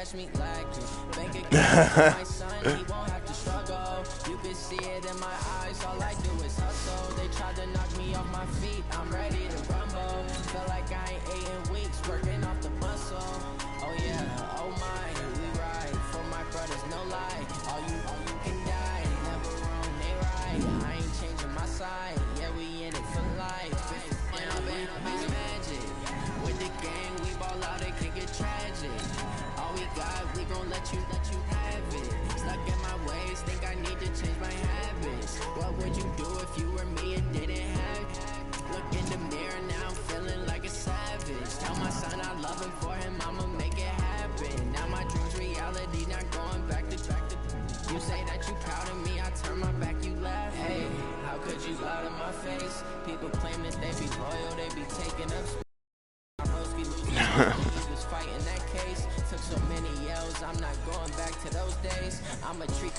catch me lacking. Bank account, my son, he won't have to struggle. You can see it in my eyes, all I do is hustle. They tried to knock me off my feet, I'm ready to rumble. Feel like I ain't ate in weeks, working off the muscle. Oh yeah, oh my, we ride for my brothers, no lie. All you can die, never wrong, they right. I ain't changing my side, yeah, we in it for life. And I've been magic. With the gang, we ball out, it can get tragic. All we got, we gon' let you have it. Stuck in my ways, think I need to change my habits. What would you do if you were me and didn't have it? Look in the mirror now, I'm feeling like a savage. Tell my son I love him, for him I'ma make it happen. Now my dream's reality, not going back to. You say that you proud of me, I turn my back, you laugh. Hey, how could you lie to my face? People claim that they be loyal, they be taking up space. He was fighting that case, took so many yells, I'm not going back to those days. I'm a treat.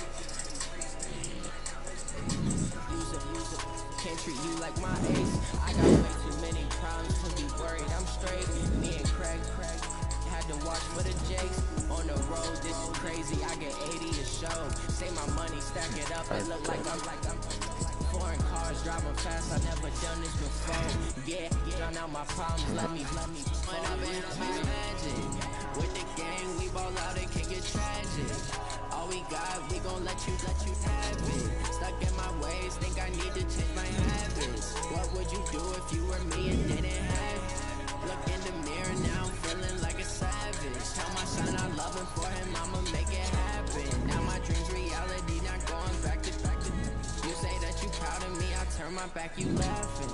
Use it, can't treat you like my ace. I got way too many problems to be worried, I'm straight. Me and Craig had to watch for the Jakes. On the road, this is crazy, I get 80 a show. Say my money, stack it up, it look like I'm foreign cars, driving fast, I never done this before. Yeah, drown out my problems, let me When I've been magic. With the gang, we ball out, it can get tragic. All we got, we gon' let you have it. Stuck in my ways, think I need to change my habits. What would you do if you were me and didn't have it? Look in the mirror now, I'm feeling like a savage. Tell my son I love him, for him I'ma make it happen. Now my dream's reality, not going back to. You say that you proud of me, I turn my back, you laughing.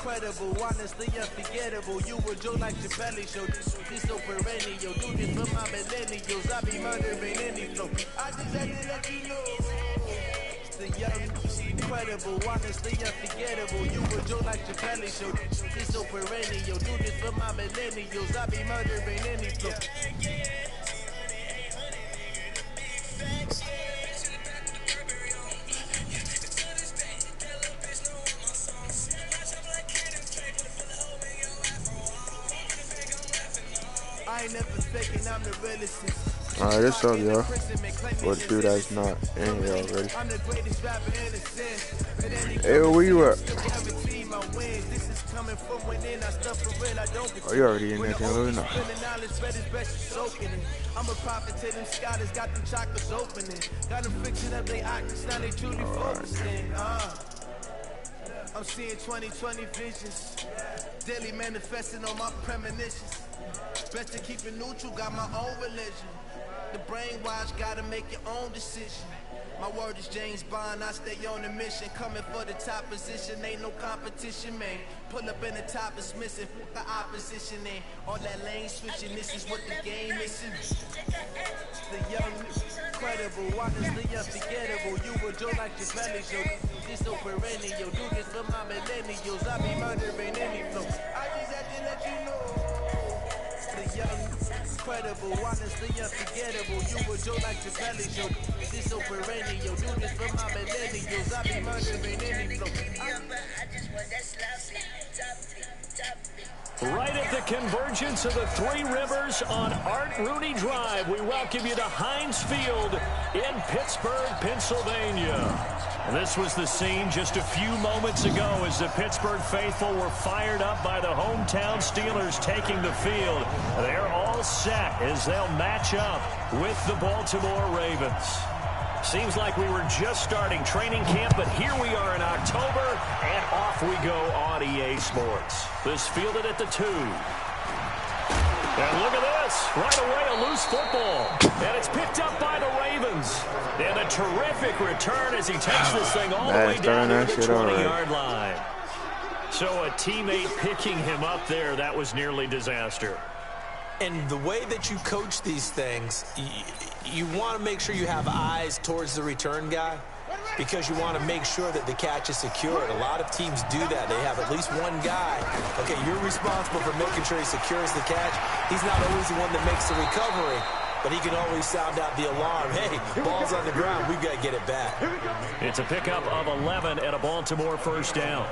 Incredible, honestly unforgettable. You were Joe like your belly show. This so perennial. Do this for my millennials. I be murdering any flow. I just had to let you know. The young, incredible, honestly unforgettable. You were Joe like your belly show. This so perennial. Do this for my millennials. I be murdering any flow. I ain't never faking, I'm the realest. Alright, this up, y'all. For the dude that's not in here already. Hey, where you at? Oh, you already in there, dude? No. I'm a prophet to them scholars, got them chakras opening. Got them fixing up their eyes, now they truly focusing. I'm seeing 2020 visions, daily manifesting on my premonitions. Best to keep it neutral, got my own religion. The brainwash, gotta make your own decision. My word is James Bond, I stay on a mission. Coming for the top position, ain't no competition, man. Pull up in the top is missing, the opposition ain't. All that lane switching, this is what the game is. The young, incredible, honestly unforgettable. You were Joe like your belly show. This so perennial, do this for my millennials. I be murdering any flow. I just had to let you know. The young, incredible, honestly unforgettable. You were Joe like your belly show. This so perennial. Do this for my millennials. I be murdering any flow. Right at the convergence of the Three Rivers on Art Rooney Drive, we welcome you to Heinz Field in Pittsburgh, Pennsylvania. And this was the scene just a few moments ago as the Pittsburgh faithful were fired up by the hometown Steelers taking the field. They're all set as they'll match up with the Baltimore Ravens. Seems like we were just starting training camp, but here we are in October, and off we go on EA Sports. This fielded at the 2. And look at this. Right away, a loose football. And it's picked up by the Ravens. And a terrific return as he takes this thing all the way down to the 20-yard line. So a teammate picking him up there, that was nearly disaster. And the way that you coach these things, you want to make sure you have eyes towards the return guy because you want to make sure that the catch is secured. A lot of teams do that. They have at least one guy. Okay, you're responsible for making sure he secures the catch. He's not always the one that makes the recovery, but he can always sound out the alarm. Hey, ball's on the ground. We've got to get it back. It's a pickup of 11 and a Baltimore first down.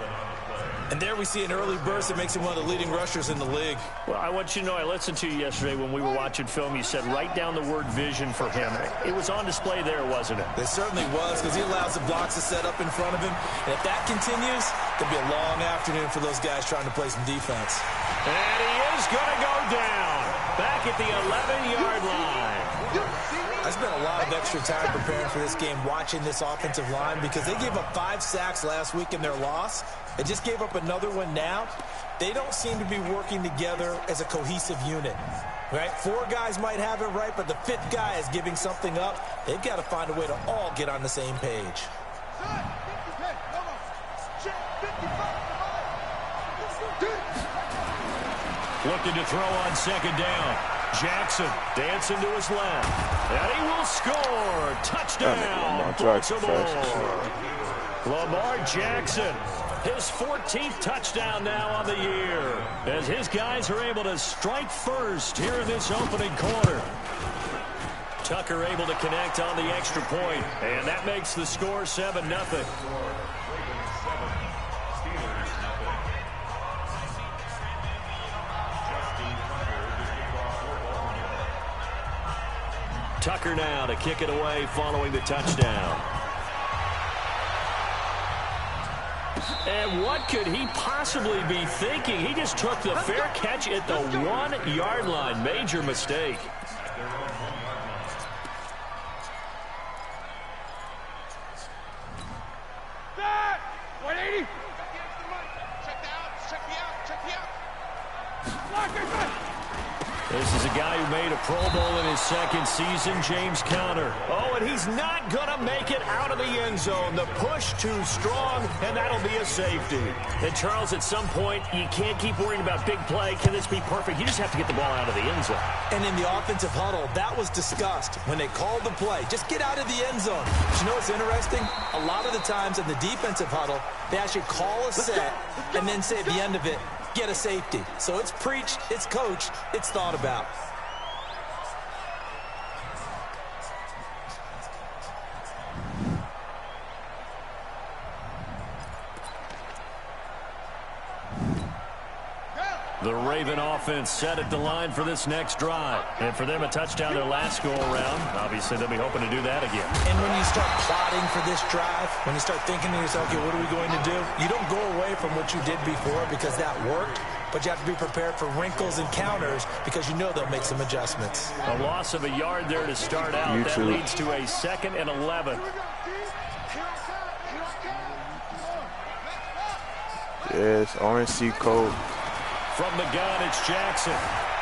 And there we see an early burst that makes him one of the leading rushers in the league. Well, I want you to know, I listened to you yesterday when we were watching film. You said write down the word vision for him. It was on display there, wasn't it? It certainly was, because he allows the blocks to set up in front of him. And if that continues, there'll be a long afternoon for those guys trying to play some defense. And he is going to go down back at the 11-yard line. I spent a lot of extra time preparing for this game watching this offensive line because they gave up 5 sacks last week in their loss. They just gave up another one now. They don't seem to be working together as a cohesive unit. Right? 4 guys might have it right, but the 5th guy is giving something up. They've got to find a way to all get on the same page. Looking to throw on second down. Jackson dancing to his left. And he will score. Touchdown, Baltimore. Lamar Jackson, his 14th touchdown now on the year, as his guys are able to strike first here in this opening quarter. Tucker able to connect on the extra point, and that makes the score 7-0. Tucker now to kick it away following the touchdown. And what could he possibly be thinking? He just took the fair catch at the 1-yard line. Major mistake. This is a guy who made a Pro Bowl in his second season, James Conner. Oh, and he's not going to make it out of the end zone. The push too strong, and that'll be a safety. And, Charles, at some point, you can't keep worrying about big play. Can this be perfect? You just have to get the ball out of the end zone. And in the offensive huddle, that was discussed when they called the play. Just get out of the end zone. But you know what's interesting? A lot of the times in the defensive huddle, they actually call a set and then say at the end of it, get a safety. So it's preached, it's coached, it's thought about. The Raven offense set at the line for this next drive. And for them, a touchdown their last go-around. Obviously, they'll be hoping to do that again. And when you start plotting for this drive, when you start thinking to yourself, okay, what are we going to do? You don't go away from what you did before because that worked, but you have to be prepared for wrinkles and counters because you know they'll make some adjustments. A loss of a yard there to start out. That leads to a 2nd and 11. Yes, RNC code. From the gun, it's Jackson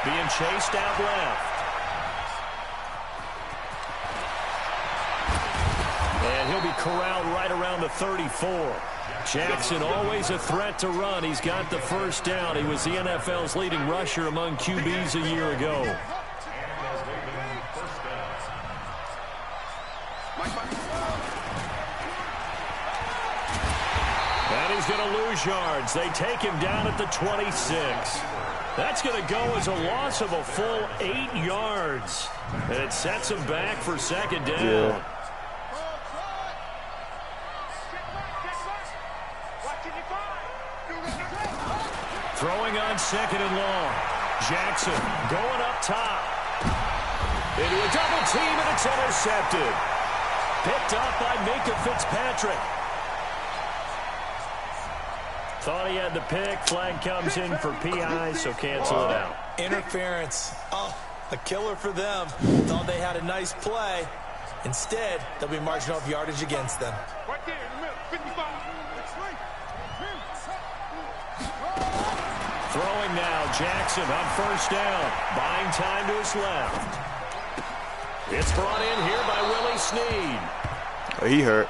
being chased out left. And he'll be corralled right around the 34. Jackson always a threat to run. He's got the first down. He was the NFL's leading rusher among QBs a year ago. And he's going to lose yards. They take him down at the 26. That's going to go as a loss of a full 8 yards. And it sets him back for second down. Yeah. Throwing on 2nd and long. Jackson going up top. Into a double team, and it's intercepted. Picked up by Minka Fitzpatrick. Thought he had the pick. Flag comes in for PI, so cancel it out. Interference. Oh, a killer for them. Thought they had a nice play. Instead, they'll be marching off yardage against them. Right there in the middle, 55. Throwing now, Jackson on first down. Buying time to his left. It's brought in here by Willie Snead. Oh, he hurt.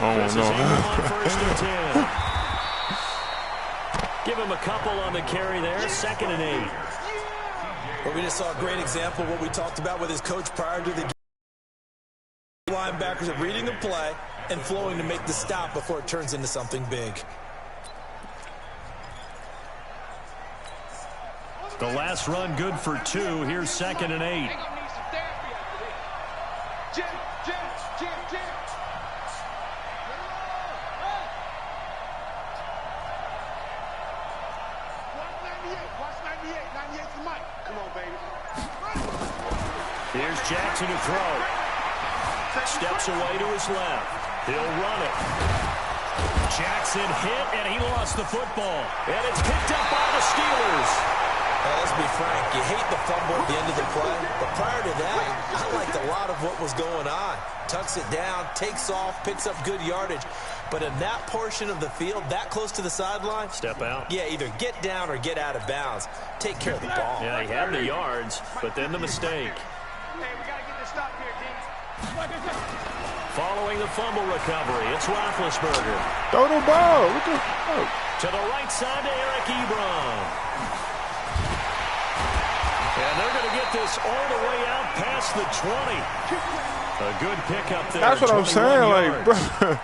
Oh, this no. is Ingram on 1st and 10. Give him a couple on the carry there. 2nd and 8. Well, we just saw a great example of what we talked about with his coach prior to the game. Linebackers are reading the play and flowing to make the stop before it turns into something big. The last run good for 2. Here's 2nd and 8. Here's Jackson to throw. Steps away to his left. He'll run it. Jackson hit, and he lost the football. And it's picked up by the Steelers. Let's be frank, you hate the fumble at the end of the play, but prior to that, I liked a lot of what was going on. Tucks it down, takes off, picks up good yardage. But in that portion of the field, that close to the sideline, step out. Yeah, either get down or get out of bounds. Take care of the ball. Yeah, he had the yards, but then the mistake. Hey, we got to get this stop here, D. Following the fumble recovery, it's Roethlisberger. Throw the ball. What the fuck? To the right side to Eric Ebron. And they're going to get this all the way out past the 20. A good pickup there. That's what I'm saying, yards. like, bro.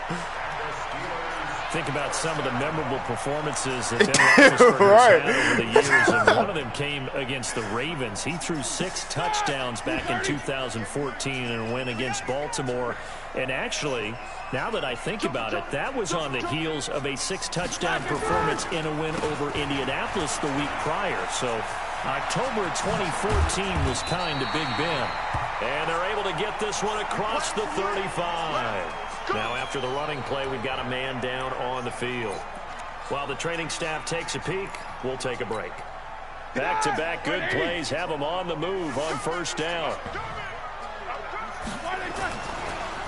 Think about some of the memorable performances that Ben Roethlisberger has had over the years, and one of them came against the Ravens. He threw 6 touchdowns back in 2014 and went against Baltimore. And actually, now that I think about it, that was on the heels of a 6-touchdown performance in a win over Indianapolis the week prior. So October 2014 was kind to Big Ben. And they're able to get this one across the 35. Now after the running play, we've got a man down on the field. While the training staff takes a peek, we'll take a break. Back-to-back good plays have them on the move on 1st down.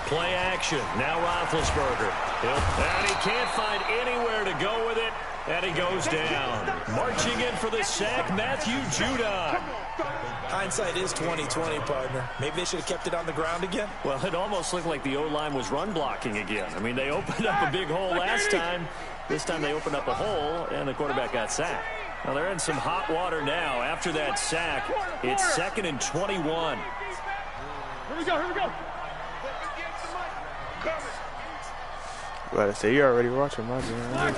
Play action. Now Roethlisberger. And he can't find anywhere to go with it. And he goes down. Marching in for the sack, Matthew Judon. Hindsight is 20/20, partner. Maybe they should have kept it on the ground again. Well, it almost looked like the O-line was run blocking again. I mean, they opened up a big hole last time. This time they opened up a hole, and the quarterback got sacked. Well, they're in some hot water now. After that sack, it's 2nd and 21. Here we go, here we go. But I say you already watching my game.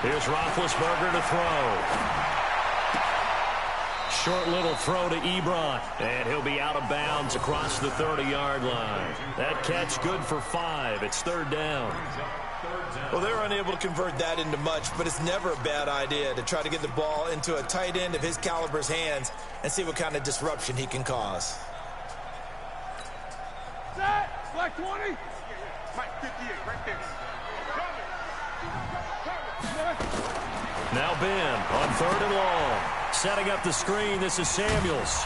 Here's Roethlisberger to throw. Short little throw to Ebron, and he'll be out of bounds across the 30-yard line. That catch good for 5. It's 3rd down. Well, they're unable to convert that into much, but it's never a bad idea to try to get the ball into a tight end of his caliber's hands and see what kind of disruption he can cause. Set! Black 20! Mike, 58, right there. Now Ben on 3rd and long. Setting up the screen, this is Samuels.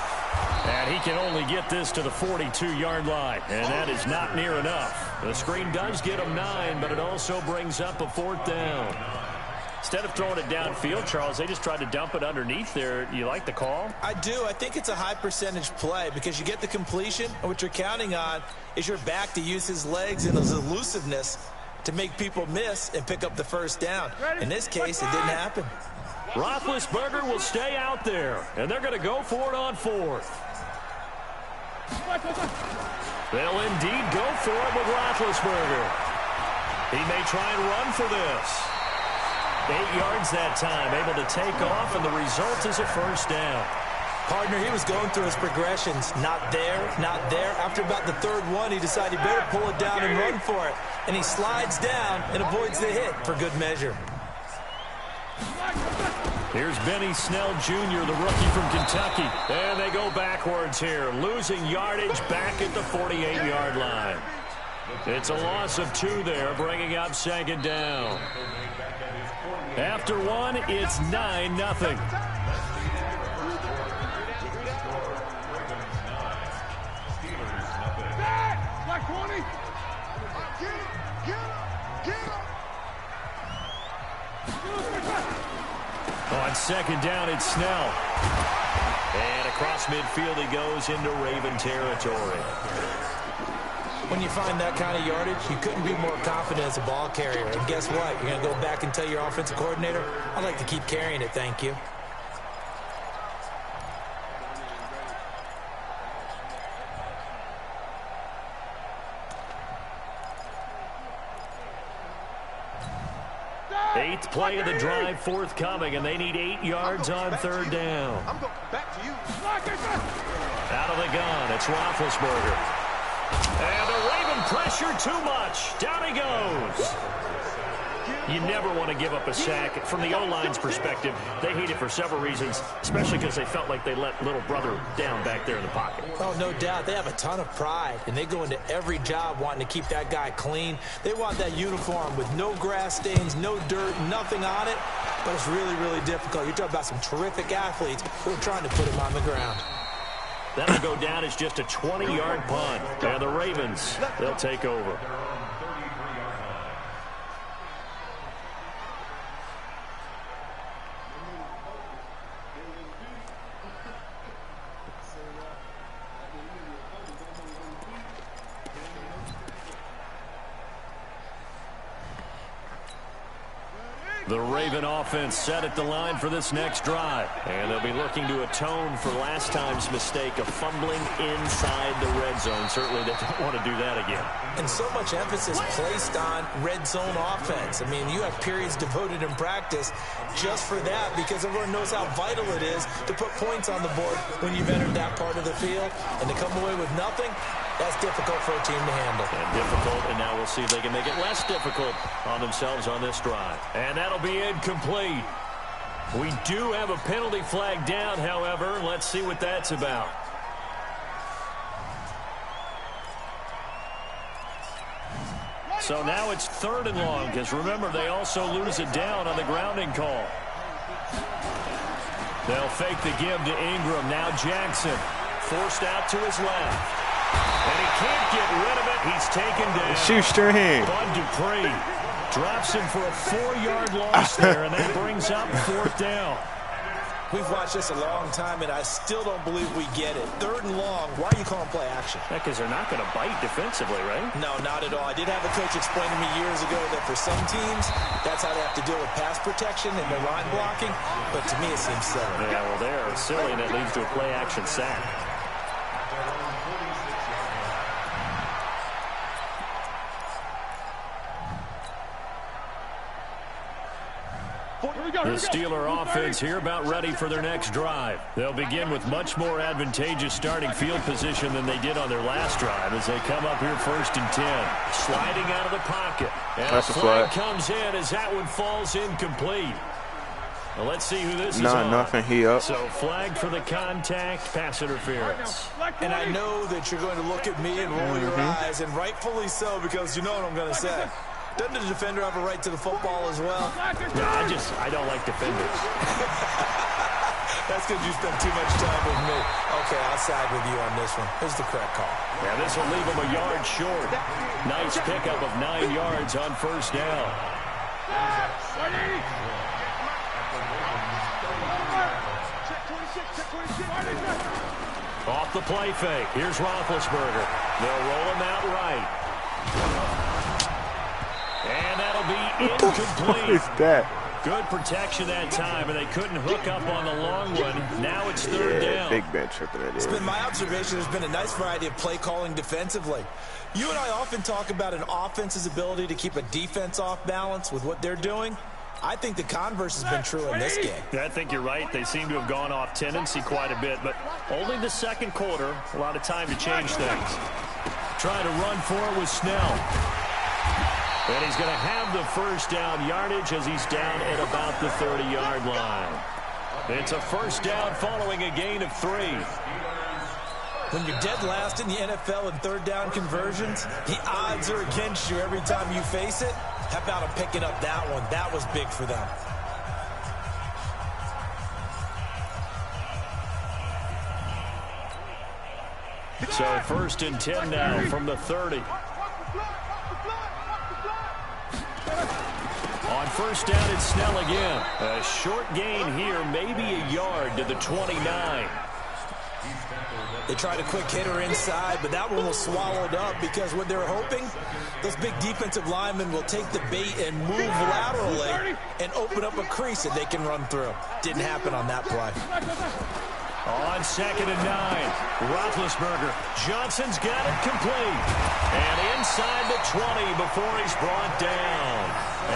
And he can only get this to the 42-yard line. And that is not near enough. The screen does get him 9, but it also brings up a 4th down. Instead of throwing it downfield, Charles, they just tried to dump it underneath there. You like the call? I do. I think it's a high percentage play because you get the completion, and what you're counting on is your back to use his legs and his elusiveness to make people miss and pick up the 1st down. In this case, it didn't happen. Roethlisberger will stay out there, and they're going to go for it on 4th. They'll indeed go for it with Roethlisberger. He may try and run for this. 8 yards that time, able to take off, and the result is a 1st down. Partner, he was going through his progressions. Not there, not there. After about the 3rd one, he decided he better pull it down and run for it. And he slides down and avoids the hit for good measure. Here's Benny Snell Jr., the rookie from Kentucky. And they go backwards here, losing yardage back at the 48-yard line. It's a loss of 2 there, bringing up 2nd down. After 1, it's 9-0. Black 20! On 2nd down, it's Snell. And across midfield he goes into Raven territory. When you find that kind of yardage, you couldn't be more confident as a ball carrier. And guess what? You're going to go back and tell your offensive coordinator, I'd like to keep carrying it, thank you. Eighth play of the drive forthcoming, and they need 8 yards on third down. I'm going back to you. Out of the gun, it's Roethlisberger. And the Raven pressure too much. Down he goes. You never want to give up a sack. From the O-line's perspective, they hate it for several reasons, especially because they felt like they let little brother down back there in the pocket. Oh, no doubt. They have a ton of pride, and they go into every job wanting to keep that guy clean. They want that uniform with no grass stains, no dirt, nothing on it. But it's really, really difficult. You're talking about some terrific athletes who are trying to put him on the ground. That'll go down as just a 20-yard punt. And the Ravens, they'll take over. The Raven offense set at the line for this next drive. And they'll be looking to atone for last time's mistake of fumbling inside the red zone. Certainly they don't want to do that again. And so much emphasis placed on red zone offense. I mean, you have periods devoted in practice just for that because everyone knows how vital it is to put points on the board when you've entered that part of the field. And to come away with nothing, that's difficult for a team to handle. And difficult, and now we'll see if they can make it less difficult on themselves on this drive. And that'll be incomplete. We do have a penalty flag down, however. Let's see what that's about. So now it's 3rd and long, because remember, they also lose it down on the grounding call. They'll fake the give to Ingram. Now Jackson forced out to his left. And he can't get rid of it. He's taken down. Shoestring. Bud Dupree drops him for a 4-yard loss there, and that brings up 4th down. We've watched this a long time, and I still don't believe we get it. 3rd and long, why are you calling play action? Because they're not going to bite defensively, right? No, not at all. I did have a coach explain to me years ago that for some teams, that's how they have to deal with pass protection and their line blocking. But to me, it seems silly. Yeah, well, they're silly, and it leads to a play action sack. The Steeler offense here about ready for their next drive. They'll begin with much more advantageous starting field position than they did on their last drive as they come up here 1st and 10. Sliding out of the pocket. And that's a flag flag. comes in as that one falls incomplete. Well, let's see who this is Not on. nothing, he up. So flag for the contact, pass interference. And I know that you're going to look at me and roll your eyes, and rightfully so, because you know what I'm going to say. Doesn't the defender have a right to the football as well? No, I don't like defenders. That's because you spend too much time with me. Okay, I'll side with you on this one. Here's the correct call. Yeah, this will leave him a yard short. Nice pickup of 9 yards on 1st down. Off the play fake. Here's Roethlisberger. They'll roll him out right. And that'll be incomplete. What is that? Good protection that time, and they couldn't hook up on the long one. Now it's 3rd down. Big Ben tripping it in. It's been my observation there's been a nice variety of play calling defensively. You and I often talk about an offense's ability to keep a defense off balance with what they're doing. I think the converse has been true in this game. I think you're right. They seem to have gone off tendency quite a bit, but only the 2nd quarter. A lot of time to change things. Trying to run for it with Snell. And he's going to have the 1st down yardage as he's down at about the 30-yard line. It's a 1st down following a gain of 3. When you're dead last in the NFL in 3rd down conversions, the odds are against you every time you face it. How about him picking up that one? That was big for them. So 1st and 10 now from the 30. On 1st down, it's Snell again. A short gain here, maybe a yard to the 29. They tried a quick hitter inside, but that one was swallowed up because what they were hoping, those big defensive linemen will take the bait and move laterally and open up a crease that they can run through. Didn't happen on that play. On 2nd and 9, Roethlisberger. Johnson's got it complete. And inside the 20 before he's brought down.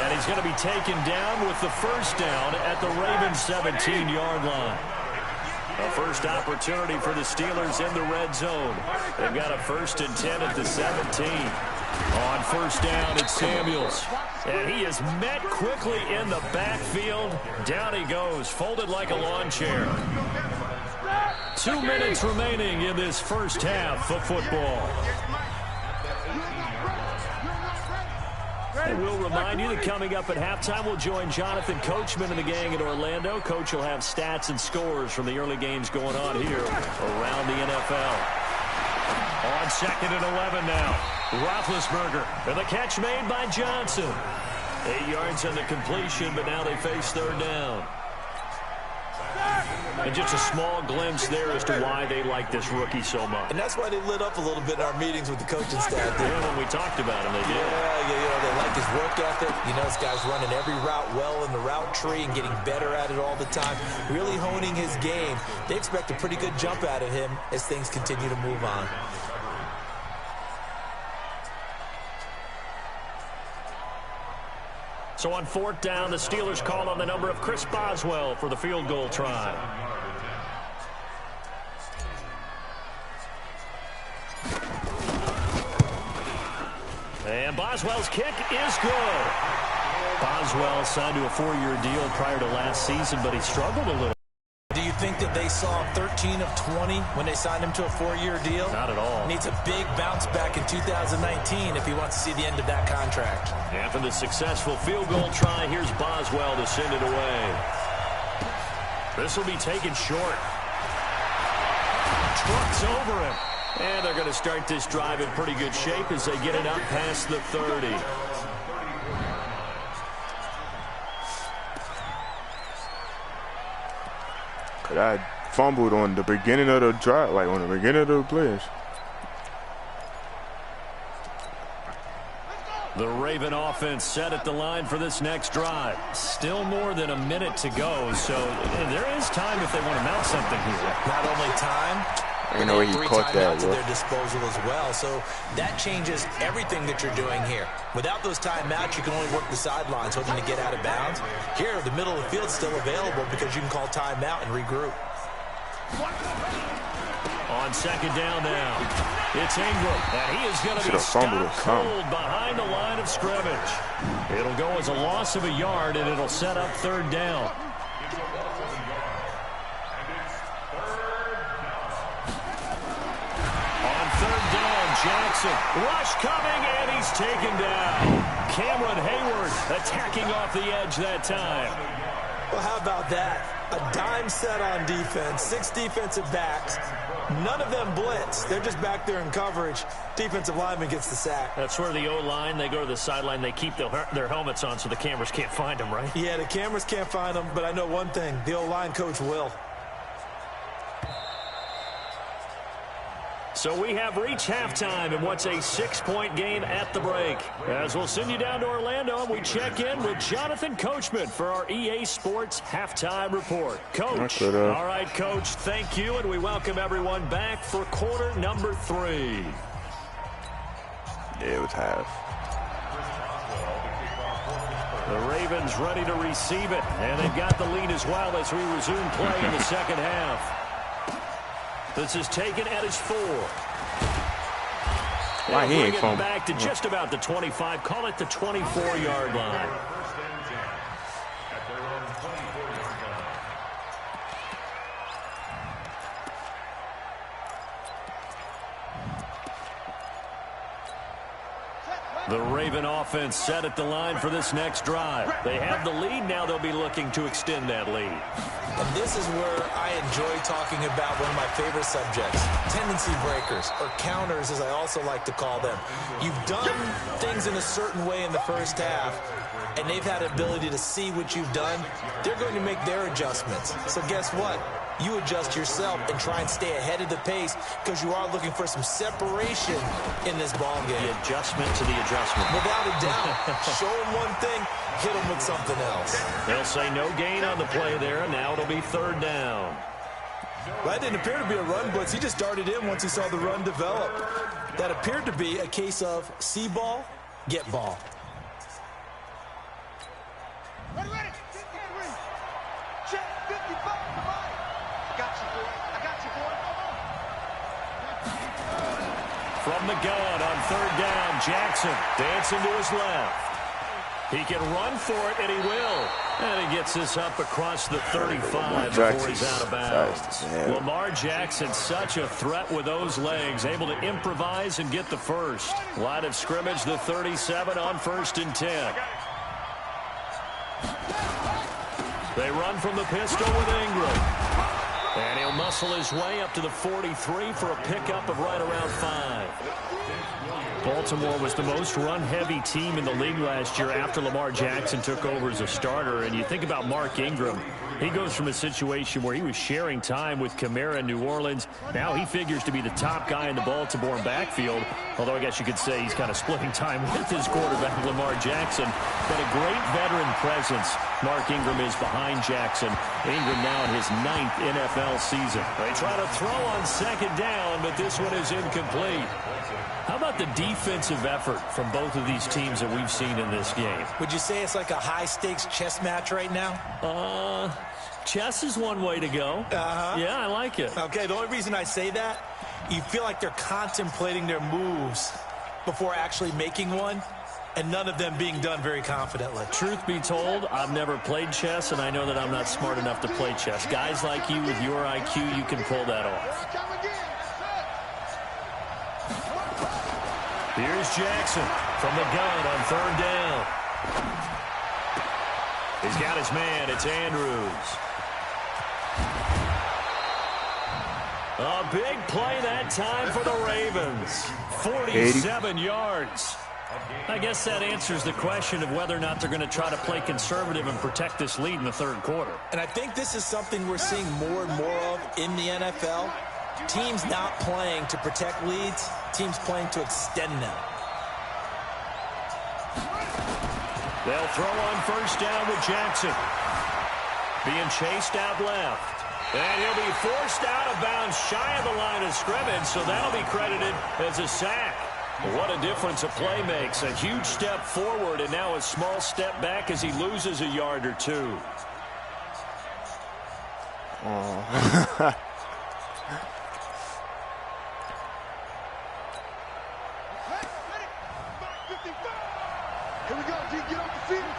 And he's going to be taken down with the first down at the Ravens' 17-yard line. A first opportunity for the Steelers in the red zone. They've got a 1st and 10 at the 17. On 1st down, it's Samuels. And he is met quickly in the backfield. Down he goes, folded like a lawn chair. 2 minutes remaining in this first half of football. And we'll remind you that coming up at halftime, we'll join Jonathan Coachman and the gang in Orlando. Coach will have stats and scores from the early games going on here around the NFL. On 2nd and 11 now, Roethlisberger. And the catch made by Johnson. 8 yards on the completion, but now they face 3rd down. And just a small glimpse there as to why they like this rookie so much. And that's why they lit up a little bit in our meetings with the coaching staff. Yeah, when we talked about him, they did. Yeah, they like his work ethic. You know, this guy's running every route well in the route tree and getting better at it all the time, really honing his game. They expect a pretty good jump out of him as things continue to move on. So on 4th down, the Steelers call on the number of Chris Boswell for the field goal try. And Boswell's kick is good. Boswell signed to a 4-year deal prior to last season, but he struggled a little. Do you think that they saw 13 of 20 when they signed him to a 4-year deal? Not at all. Needs a big bounce back in 2019 if he wants to see the end of that contract. After the successful field goal try, here's Boswell to send it away. This will be taken short. Trucks over him. And they're going to start this drive in pretty good shape as they get it up past the 30. I fumbled on the beginning of the drive, like on the beginning of the plays. The Raven offense set at the line for this next drive. Still more than a minute to go, so there is time if they want to mount something here. Not only time, I know he caught that, to their disposal as well. So that changes everything that you're doing here. Without those timeouts, you can only work the sidelines, hoping to get out of bounds. Here, the middle of the field's still available because you can call timeout and regroup. On 2nd down now, it's Ingram, and he is going to be stopped cold behind the line of scrimmage. It'll go as a loss of a yard, and it'll set up 3rd down. Jackson, rush coming, and he's taken down. Cameron Hayward attacking off the edge that time. Well, how about that? A dime set on defense, 6 defensive backs. None of them blitz. They're just back there in coverage. Defensive lineman gets the sack. That's where the O-line, they go to the sideline, they keep their helmets on so the cameras can't find them, right? Yeah, the cameras can't find them, but I know one thing. The O-line coach will. So we have reached halftime in what's a 6-point game at the break. As we'll send you down to Orlando, and we check in with Jonathan Coachman for our EA Sports Halftime Report. Coach. All right, Coach, thank you, and we welcome everyone back for quarter number 3. Yeah, it was half. The Ravens ready to receive it, and they've got the lead as well as we resume play in the second half. This is taken at his 4. Why he ain't coming back to just about the 25. Call it the 24-yard line. The Raven offense set at the line for this next drive. They have the lead. Now they'll be looking to extend that lead. And this is where I enjoy talking about one of my favorite subjects, tendency breakers, or counters as I also like to call them. You've done things in a certain way in the first half, and they've had the ability to see what you've done. They're going to make their adjustments. So guess what? you adjust yourself and try and stay ahead of the pace because you are looking for some separation in this ball game. The adjustment to the adjustment. Without a doubt. Show them one thing, hit them with something else. They'll say no gain on the play there, and now it'll be 3rd down. Well, that didn't appear to be a run blitz. He just darted in once he saw the run develop. That appeared to be a case of see ball, get ball. Ready, ready. Check 55. I got you, boy. I got you, boy. From the gun on 3rd down, Jackson dancing to his left. He can run for it, and he will. And he gets this up across the 35 before he's out of bounds. Lamar Jackson, such a threat with those legs, able to improvise and get the first. Line of scrimmage, the 37 on 1st and 10. They run from the pistol with Ingram. And he'll muscle his way up to the 43 for a pickup of right around 5. Baltimore was the most run-heavy team in the league last year after Lamar Jackson took over as a starter. And you think about Mark Ingram. He goes from a situation where he was sharing time with Kamara in New Orleans. Now he figures to be the top guy in the Baltimore backfield. Although I guess you could say he's kind of splitting time with his quarterback, Lamar Jackson. But a great veteran presence. Mark Ingram is behind Jackson. Ingram now in his 9th NFL season. They try to throw on 2nd down, but this one is incomplete. How about the defensive effort from both of these teams that we've seen in this game? Would you say it's like a high-stakes chess match right now? Chess is one way to go. Yeah, I like it. Okay, the only reason I say that, you feel like they're contemplating their moves before actually making one, and none of them being done very confidently. Truth be told, I've never played chess, and I know that I'm not smart enough to play chess. Guys like you with your IQ, you can pull that off. Here's Jackson from the gun on 3rd down. He's got his man. It's Andrews. A big play that time for the Ravens. 47 yards. I guess that answers the question of whether or not they're going to try to play conservative and protect this lead in the 3rd quarter. And I think this is something we're seeing more and more of in the NFL. Teams not playing to protect leads, teams playing to extend them. They'll throw on 1st down with Jackson. Being chased out left. And he'll be forced out of bounds shy of the line of scrimmage, so that'll be credited as a sack. What a difference a play makes. A huge step forward and now a small step back as he loses a yard or 2. Oh. Here we go, D. Get off the field.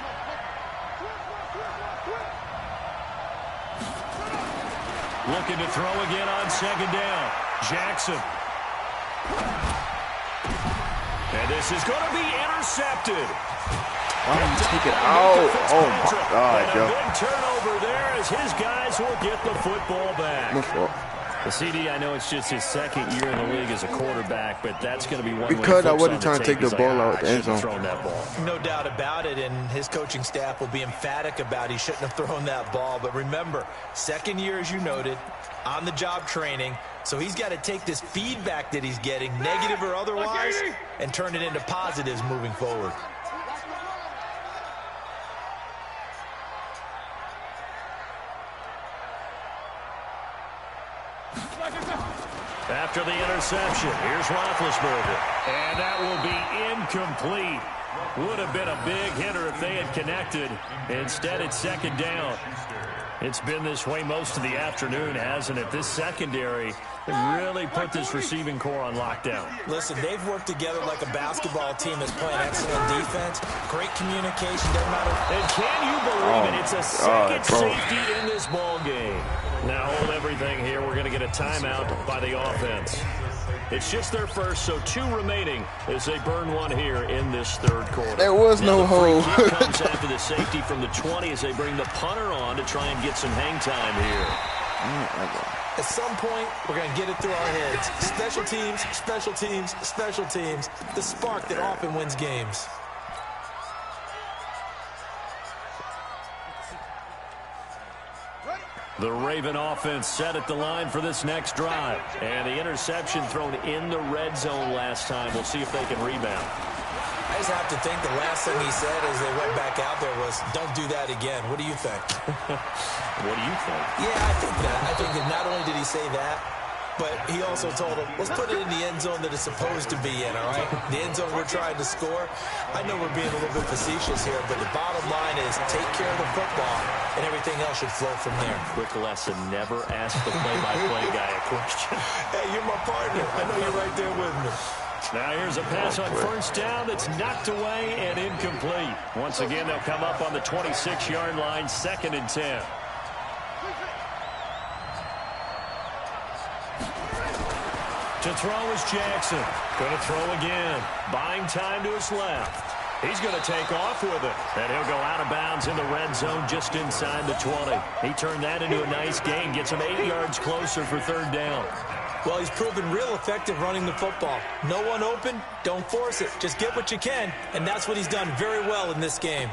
Looking to throw again on 2nd down. Jackson. And this is going to be intercepted. Why don't you take it out? Oh, my God, and yo. a big turnover there as his guys will get the football back. No fault. The CD, I know it's just his 2nd year in the league as a quarterback, but that's going to be one. Because I wasn't trying to take the ball out the end zone. Thrown that ball. No doubt about it, and his coaching staff will be emphatic about he shouldn't have thrown that ball. But remember, 2nd year, as you noted, on-the-job training, so he's got to take this feedback that he's getting, negative or otherwise, and turn it into positives moving forward. After the interception, here's Roethlisberger. And that will be incomplete. Would have been a big hitter if they had connected. Instead, it's 2nd down. It's been this way most of the afternoon, hasn't it? This secondary really put this receiving core on lockdown. Listen, they've worked together like a basketball team that's playing excellent defense. Great communication. Doesn't matter. And can you believe it? It's a second safety in this ball game. Now hold everything here. We're going to get a timeout by the offense. It's just their first, so 2 remaining as they burn one here in this 3rd quarter. There was no hold. Free kick comes after the safety from the 20 as they bring the punter on to try and get some hang time here. At some point, we're going to get it through our heads. Special teams, special teams, special teams. The spark that often wins games. The Raven offense set at the line for this next drive. And the interception thrown in the red zone last time. We'll see if they can rebound. I just have to think the last thing he said as they went back out there was, don't do that again. What do you think? What do you think? Yeah, I think that. I think that not only did he say that, but he also told him, let's put it in the end zone that it's supposed to be in, all right? The end zone we're trying to score. I know we're being a little bit facetious here, but the bottom line is take care of the football, and everything else should flow from there. Quick lesson, never ask the play-by-play guy a question. Hey, you're my partner. I know you're right there with me. Now here's a pass on first down that's knocked away and incomplete. Once again, they'll come up on the 26-yard line, 2nd and 10. To throw is Jackson. Going to throw again. Buying time to his left. He's going to take off with it. And he'll go out of bounds in the red zone just inside the 20. He turned that into a nice gain. Gets him 8 yards closer for 3rd down. Well, he's proven real effective running the football. No one open, don't force it. Just get what you can, and that's what he's done very well in this game.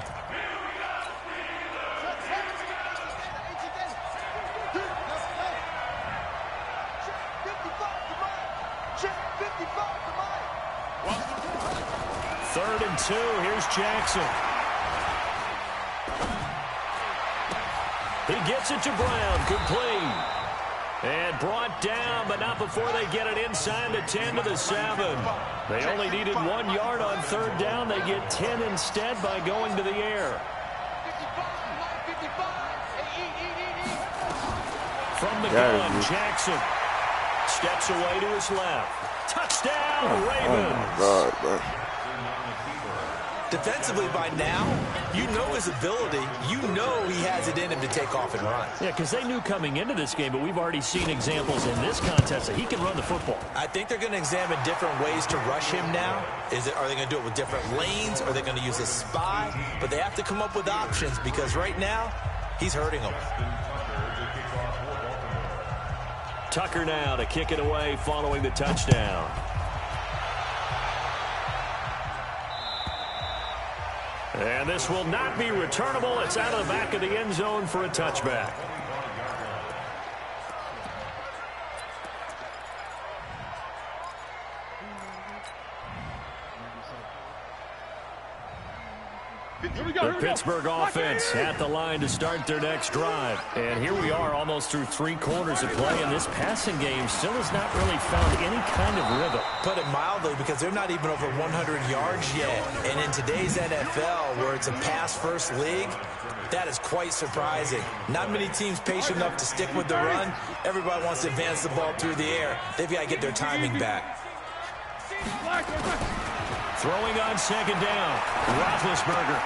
Third and 2. Here's Jackson. He gets it to Brown. Complete. And brought down, but not before they get it inside the 10 to the 7. They only needed 1 yard on 3rd down. They get 10 instead by going to the air. From the gun, Jackson steps away to his left. Touchdown, Ravens. Oh, my God, bro. Defensively by now, you know his ability. You know he has it in him to take off and run. Yeah, because they knew coming into this game, but we've already seen examples in this contest that he can run the football. I think they're going to examine different ways to rush him now. Are they going to do it with different lanes? Are they going to use a spy? But they have to come up with options because right now, he's hurting them. Tucker now to kick it away following the touchdown. And this will not be returnable. It's out of the back of the end zone for a touchback. The Pittsburgh offense at the line to start their next drive. And here we are almost through 3 quarters of play, and this passing game still has not really found any kind of rhythm. Put it mildly, because they're not even over 100 yards yet. And in today's NFL, where it's a pass-first league, that is quite surprising. Not many teams patient enough to stick with the run. Everybody wants to advance the ball through the air. They've got to get their timing back. Throwing on 2nd down, Roethlisberger.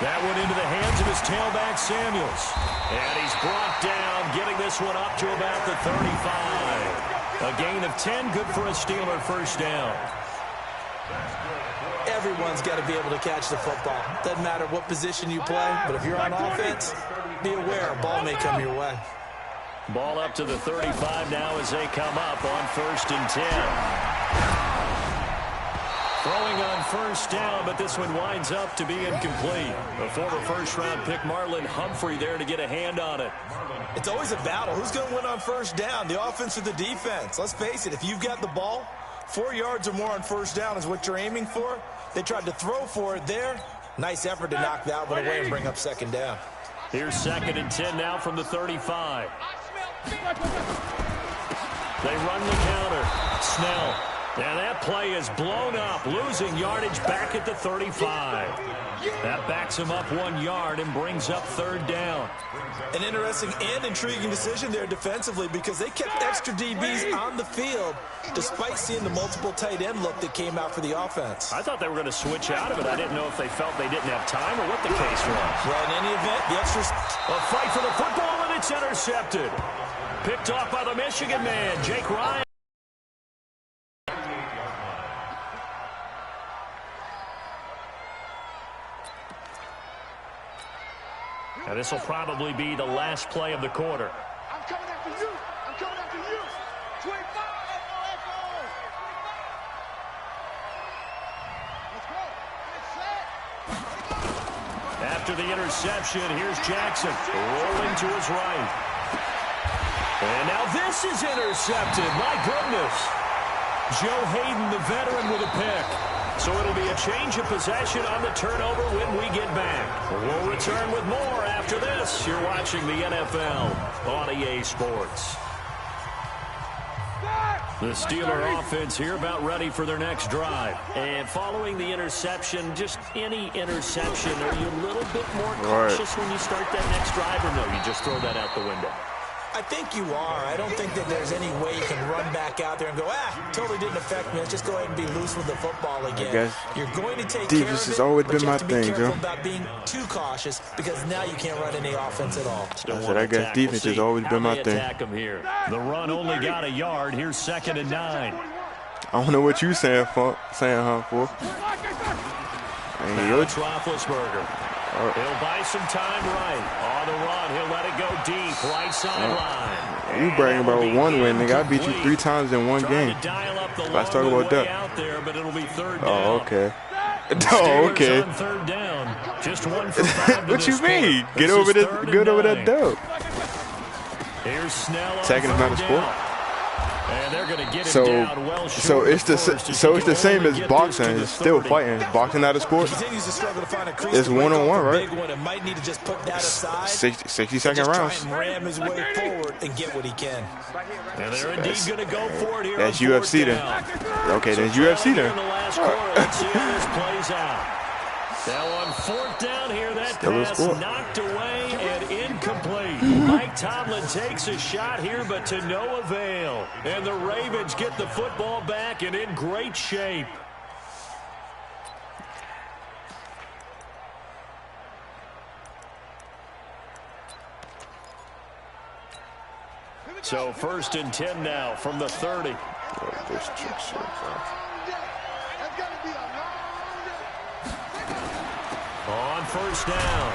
That one into the hands of his tailback, Samuels. And he's brought down, getting this one up to about the 35. A gain of 10, good for a Steeler first down. Everyone's got to be able to catch the football. Doesn't matter what position you play, but if you're on offense, be aware a ball may come your way. Ball up to the 35 now as they come up on 1st and 10. Throwing on 1st down, but this one winds up to be incomplete. A former first-round pick, Marlon Humphrey, there to get a hand on it. It's always a battle. Who's going to win on 1st down, the offense or the defense? Let's face it, if you've got the ball, 4 yards or more on 1st down is what you're aiming for. They tried to throw for it there. Nice effort to knock that one away and bring up 2nd down. Here's 2nd and 10 now from the 35. They run the counter. Snell. And that play is blown up, losing yardage back at the 35. That backs him up 1 yard and brings up 3rd down. An interesting and intriguing decision there defensively because they kept extra DBs on the field despite seeing the multiple tight end look that came out for the offense. I thought they were going to switch out of it. I didn't know if they felt they didn't have time or what the case was. Well, in any event, the extras... A fight for the football, and it's intercepted. Picked off by the Michigan man, Jake Ryan. And this will probably be the last play of the quarter. I'm coming after you. I'm coming after you. 25. Let's go. After the interception, here's Jackson rolling to his right. And now this is intercepted. My goodness. Joe Hayden, the veteran, with a pick. So it'll be a change of possession on the turnover when we get back. We'll return with more after this. You're watching the NFL on EA Sports. The Steeler offense here about ready for their next drive. And following the interception, just any interception, are you a little bit more cautious when you start that next drive, or no, you just throw that out the window? I think you are. I don't think that there's any way you can run back out there and go, totally didn't affect me. Let's just go ahead and be loose with the football again. You're going to take care of it, defense has always been my thing, Joe. Joe. About being too cautious because now you can't run any offense at all. I said, I guess defense has always been my thing. Here. The run only got a yard. Here's 2nd and 9. I don't know what you saying, for. Now it's Roethlisberger. He'll buy some time right. On the run, he'll let it go deep. Right sideline. You bragging about one win, nigga. I beat you 3 times in one game. Let's talk about that. Out there, but it'll be 3rd down. Oh, okay. Oh, okay. On 3rd down. Just 1 for 5. What you mean? Get over that dub. Here's Snell. Tagging is not a sport. And they're going to get him down well short. So it's the same as boxing. It's still fighting. Boxing not a sport. It's one-on-one, right? 60-second rounds. Ram his way forward and get what he can. And they're indeed going to go for it here. That's UFC then. Okay, then UFC then. Let's see how this plays out. Now on 4th down here, that pass knocked away and incomplete. Mike Tomlin takes a shot here, but to no avail. And the Ravens get the football back and in great shape. So 1st and 10 now from the 30. On 1st down,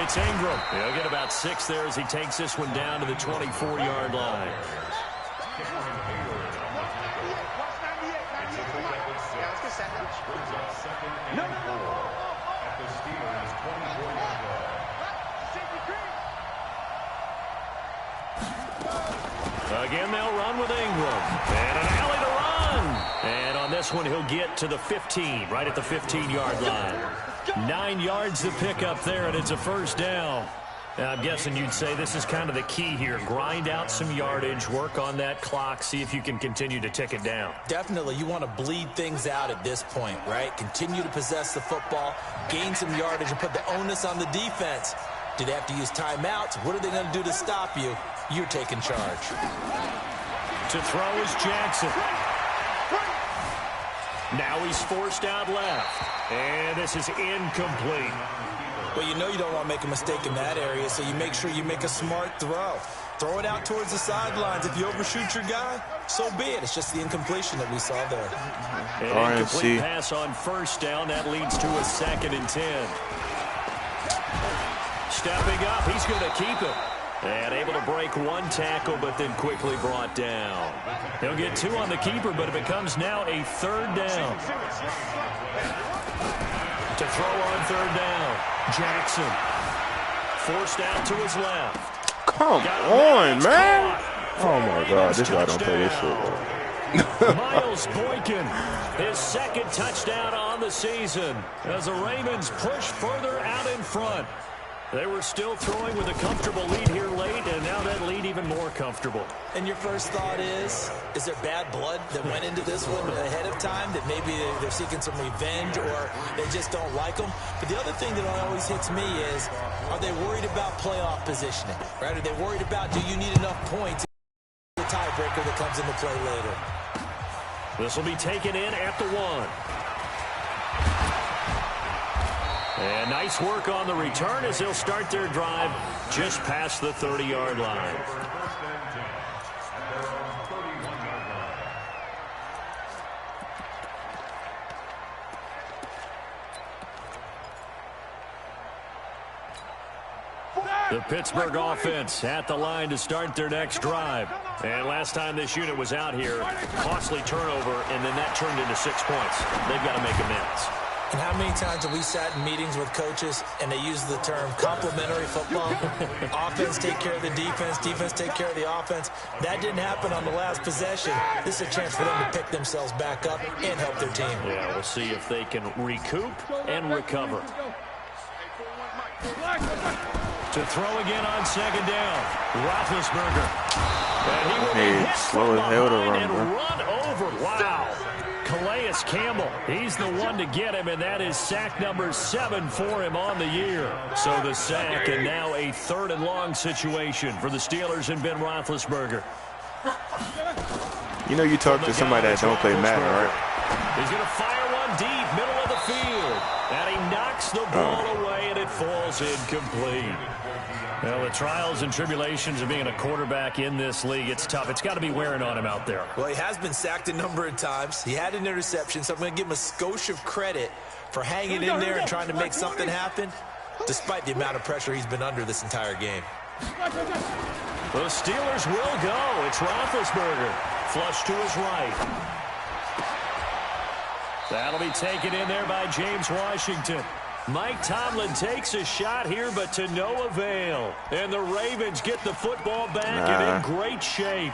it's Ingram. He'll get about 6 there as he takes this one down to the 24-yard line. Again, they'll run with Ingram. And an alley to run. And on this one, he'll get to the 15, right at the 15-yard line. 9 yards to pick up there, and it's a 1st down. Now, I'm guessing you'd say this is kind of the key here. Grind out some yardage, work on that clock, see if you can continue to tick it down. Definitely. You want to bleed things out at this point, right? Continue to possess the football, gain some yardage, and put the onus on the defense. Do they have to use timeouts? What are they going to do to stop you? You're taking charge. To throw is Jackson. Now he's forced out left. And this is incomplete. Well, you know you don't want to make a mistake in that area, so you make sure you make a smart throw. Throw it out towards the sidelines. If you overshoot your guy, so be it. It's just the incompletion that we saw there. An incomplete pass on 1st down. That leads to a 2nd and 10. Stepping up, he's going to keep it. And able to break 1 tackle, but then quickly brought down. He'll get 2 on the keeper, but it becomes now a 3rd down. To throw on 3rd down, Jackson. Forced out to his left. Come on, man. Oh, my God. This guy don't play this shit. Miles Boykin, his 2nd touchdown on the season as the Ravens push further out in front. They were still throwing with a comfortable lead here late, and now that lead even more comfortable. And your first thought is there bad blood that went into this one ahead of time, that maybe they're seeking some revenge or they just don't like them? But the other thing that always hits me is, are they worried about playoff positioning? Right? Are they worried about, do you need enough points in the tiebreaker that comes into play later? This will be taken in at the 1. And nice work on the return as they'll start their drive just past the 30-yard line. The Pittsburgh offense at the line to start their next drive. And last time this unit was out here, costly turnover, and then that turned into 6 points. They've got to make amends. And how many times have we sat in meetings with coaches and they use the term complementary football? Offense take care of the defense, defense take care of the offense. That didn't happen on the last possession. This is a chance for them to pick themselves back up and help their team. Yeah, we'll see if they can recoup and recover. To throw again on second down, Roethlisberger. And he will be hit slow as hell to run, and bro. run over. Wow. Calais Campbell, he's the one to get him, and that is sack number 7 for him on the year. So the sack, and now a 3rd and long situation for the Steelers and Ben Roethlisberger. You know you talk to somebody that don't play Madden, right? He's going to fire one deep, middle of the field. And he knocks the ball away, and it falls incomplete. Well, the trials and tribulations of being a quarterback in this league, it's tough. It's got to be wearing on him out there. Well, he has been sacked a number of times. He had an interception, so I'm going to give him a skosh of credit for hanging in there and trying to make something happen, despite the amount of pressure he's been under this entire game. The Steelers will go. It's Roethlisberger. Flush to his right. That'll be taken in there by James Washington. Mike Tomlin takes a shot here, but to no avail. And the Ravens get the football back and in great shape.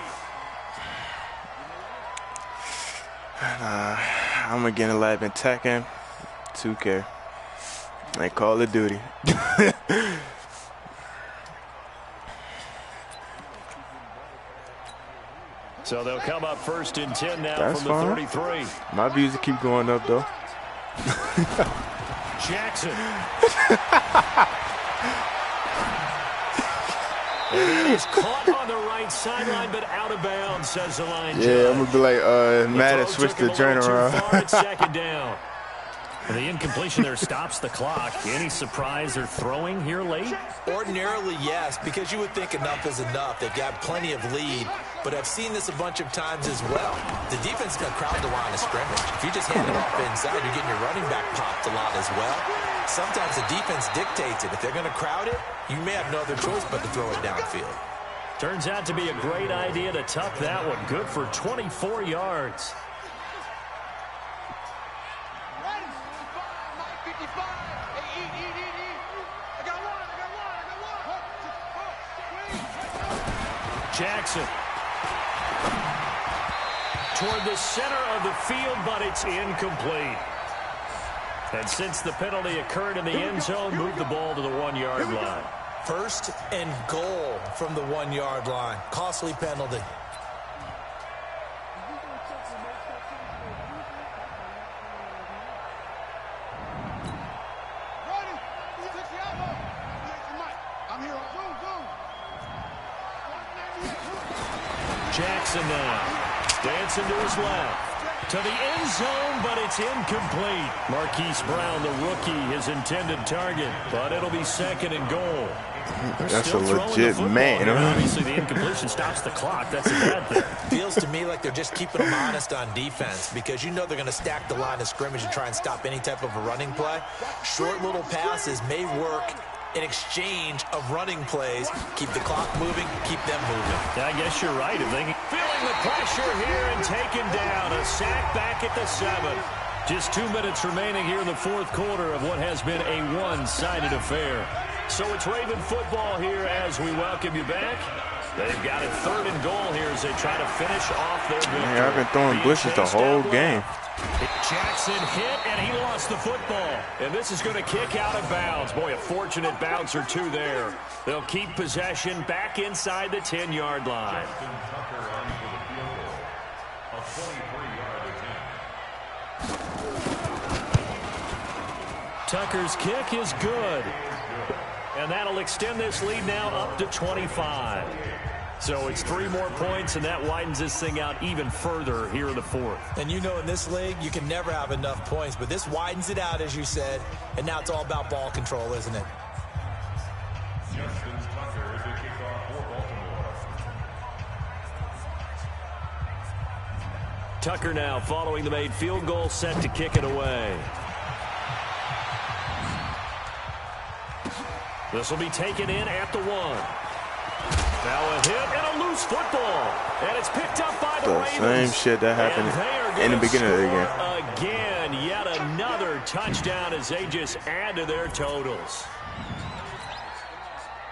I'm going to get 11 Tekken, 2K, like Call of Duty. So they'll come up 1st and 10 now. That's from the fine. 33. My views will keep going up, though. Jackson. And he is caught on the right sideline, but out of bounds, says the line judge. Yeah, I'm going to be like, Madden switched the joint around. It's 2nd down. And the incompletion there stops the clock. Any surprise they're throwing here late? Ordinarily, yes, because you would think enough is enough. They've got plenty of lead, but I've seen this a bunch of times as well. The defense is going to crowd the line of scrimmage. If you just hand it off inside, you're getting your running back popped a lot as well. Sometimes the defense dictates it. If they're going to crowd it, you may have no other choice but to throw it downfield. Turns out to be a great idea to tuck that one. Good for 24 yards. Jackson toward the center of the field, but it's incomplete. And since the penalty occurred in the end zone, move the ball to the 1-yard line. 1st and goal from the 1-yard line. Costly penalty. Jackson now, dancing to his left, to the end zone, but it's incomplete. Marquise Brown, the rookie, his intended target, but it'll be 2nd and goal. That's a legit man. Obviously, the incompletion stops the clock. That's a bad thing. Feels to me like they're just keeping them honest on defense because you know they're going to stack the line of scrimmage and try and stop any type of a running play. Short little passes may work in exchange of running plays. Keep the clock moving, keep them moving. I guess you're right. If they feeling the pressure here and taken down. A sack back at the 7. Just 2 minutes remaining here in the 4th quarter of what has been a one-sided affair. So it's Raven football here as we welcome you back. They've got it 3rd and goal here as they try to finish off their victory. Man, I've been throwing blitzes the whole game. Jackson hit, and he lost the football. And this is going to kick out of bounds. Boy, a fortunate bounce or two there. They'll keep possession back inside the 10-yard line. Tucker's kick is good. And that'll extend this lead now up to 25. So it's 3 more points, and that widens this thing out even further here in the 4th. And you know in this league, you can never have enough points, but this widens it out, as you said, and now it's all about ball control, isn't it? Tucker now following the made field goal, set to kick it away. This will be taken in at the 1. Now a hit and a loose football. And it's picked up by the Ravens. Same shit that happened in the beginning of the game. Again, yet another touchdown as they just add to their totals.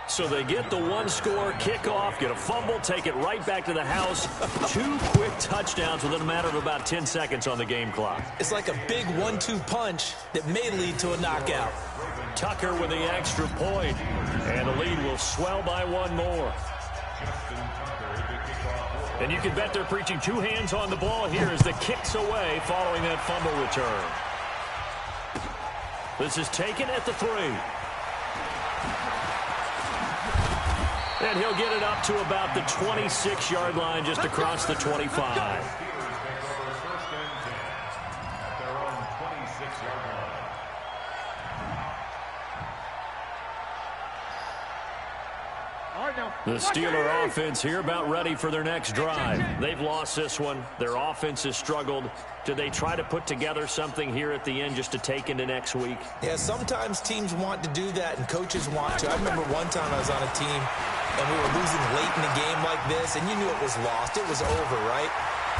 So they get the one-score kickoff, get a fumble, take it right back to the house. 2 quick touchdowns within a matter of about 10 seconds on the game clock. It's like a big 1-2 punch that may lead to a knockout. Tucker with the extra point, and the lead will swell by 1 more. And you can bet they're preaching 2 hands on the ball here as the kick's away following that fumble return. This is taken at the 3. And he'll get it up to about the 26-yard line just across the 25. The Steeler offense here about ready for their next drive. They've lost this one. Their offense has struggled. Do they try to put together something here at the end just to take into next week? Yeah, sometimes teams want to do that and coaches want to. I remember one time I was on a team and we were losing late in a game like this, and you knew it was lost. It was over, right?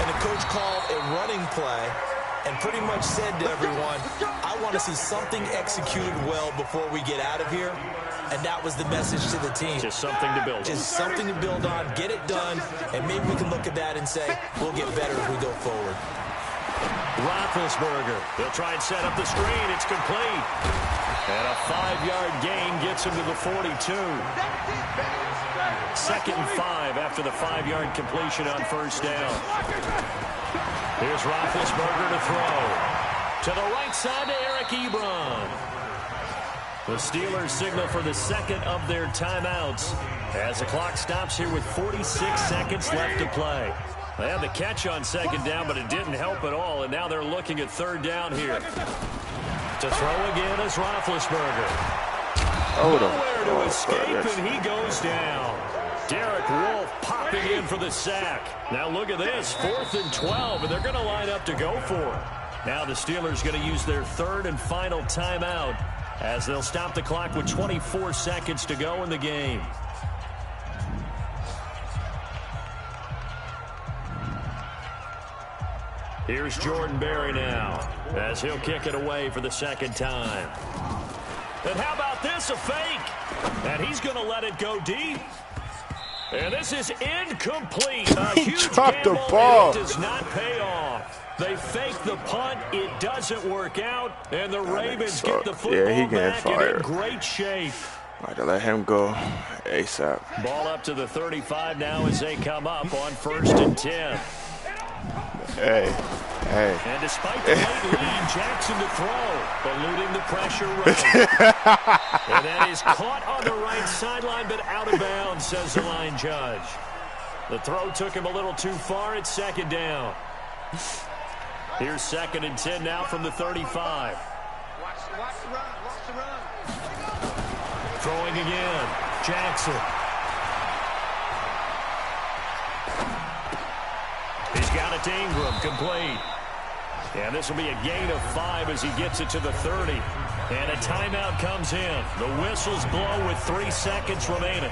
And the coach called a running play and pretty much said to everyone, I want to see something executed well before we get out of here. And that was the message to the team. Just something to build on. Just something to build on, get it done, and maybe we can look at that and say, we'll get better as we go forward. Roethlisberger. They'll try and set up the screen. It's complete. And a 5-yard gain gets him to the 42. 2nd and 5 after the 5-yard completion on first down. Here's Roethlisberger to throw. To the right side to Eric Ebron. The Steelers signal for the second of their timeouts as the clock stops here with 46 seconds left to play. They had the catch on 2nd down, but it didn't help at all, and now they're looking at 3rd down here. To throw again is Roethlisberger. Nowhere to escape, and he goes down. Derek Wolfe popping in for the sack. Now look at this, 4th and 12, and they're going to line up to go for it. Now the Steelers going to use their 3rd and final timeout as they'll stop the clock with 24 seconds to go in the game. Here's Jordan Berry now as he'll kick it away for the 2nd time. And how about this, a fake? And he's going to let it go deep. And this is incomplete. A huge gamble, and it does not pay off. They fake the punt. It doesn't work out. And the Ravens get the football back and in great shape. I had to let him go ASAP. Ball up to the 35 now as they come up on 1st and 10. Hey. And despite the late lead, Jackson to throw, eluding the pressure right. And that is caught on the right sideline, but out of bounds, says the line judge. The throw took him a little too far. It's 2nd down. Here's 2nd and 10 now from the 35. Watch the run. Throwing again. Jackson. He's got it to Ingram, complete. And this will be a gain of 5 as he gets it to the 30. And a timeout comes in. The whistles blow with 3 seconds remaining.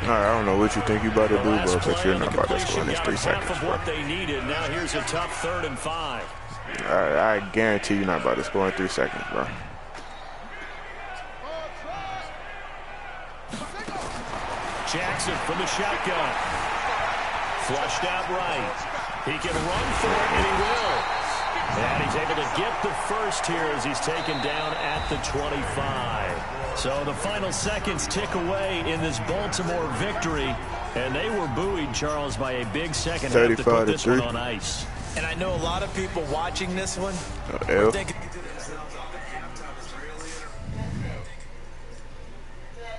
All right, I don't know what you think you about to do, bro, but you're not about to score in this 3 seconds, half of bro. what they needed. Now here's a tough 3rd and 5. I guarantee you're not about to score in 3 seconds, bro. Jackson from the shotgun. Flushed out right. He can run for it, and he will. And he's able to get the first here as he's taken down at the 25. So the final seconds tick away in this Baltimore victory. And they were buoyed, Charles, by a big second half to put this one on ice. And I know a lot of people watching this one L. are thinking